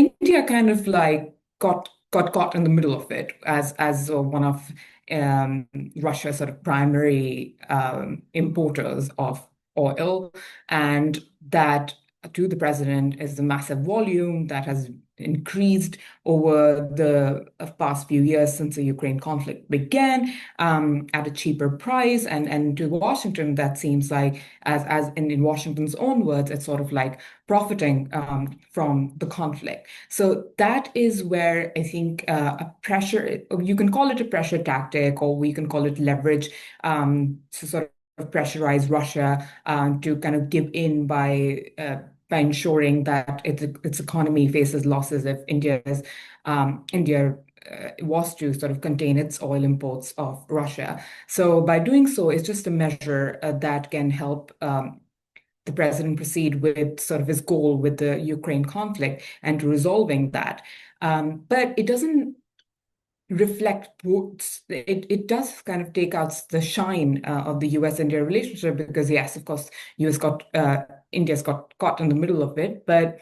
India kind of like got caught in the middle of it as one of um, Russia's sort of primary importers of oil, and that to the president is the massive volume that has increased over the past few years since the Ukraine conflict began, at a cheaper price, and to Washington that seems like as in Washington's own words, it's sort of like profiting from the conflict. So that is where I think a pressure, you can call it a pressure tactic, or we can call it leverage, to sort of pressurize Russia to kind of give in by ensuring that its economy faces losses if India was to sort of contain its oil imports of Russia. So by doing so, it's just a measure that can help the president proceed with sort of his goal with the Ukraine conflict and to resolving that. But it doesn't reflect it does kind of take out the shine of the US-India relationship because yes, of course, US got India's got caught in the middle of it, but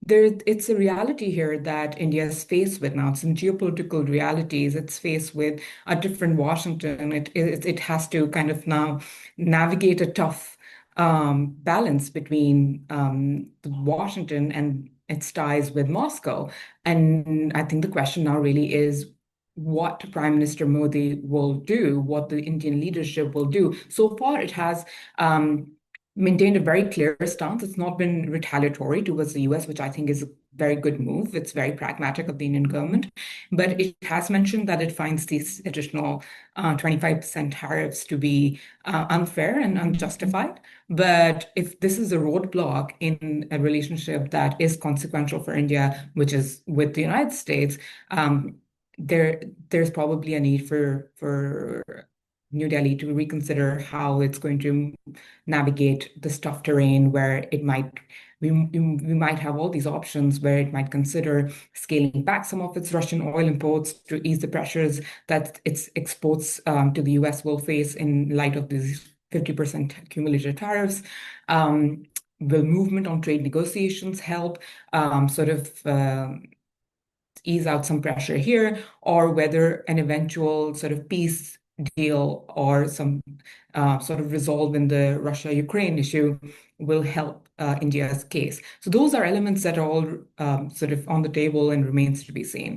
it's a reality here that India is faced with now. Some geopolitical realities. It's faced with a different Washington. It has to kind of now navigate a tough balance between Washington and its ties with Moscow. And I think the question now really is what Prime Minister Modi will do, what the Indian leadership will do. So far, it has maintained a very clear stance. It's not been retaliatory towards the US, which I think is a very good move. It's very pragmatic of the Indian government. But it has mentioned that it finds these additional 25% tariffs to be unfair and unjustified. But if this is a roadblock in a relationship that is consequential for India, which is with the United States, there's probably a need for New Delhi to reconsider how it's going to navigate this tough terrain where we might have all these options where it might consider scaling back some of its Russian oil imports to ease the pressures that its exports to the US will face in light of these 50% cumulative tariffs. Will movement on trade negotiations help sort of ease out some pressure here, or whether an eventual sort of peace deal or some sort of resolve in the Russia-Ukraine issue will help India's case. So those are elements that are all sort of on the table and remains to be seen.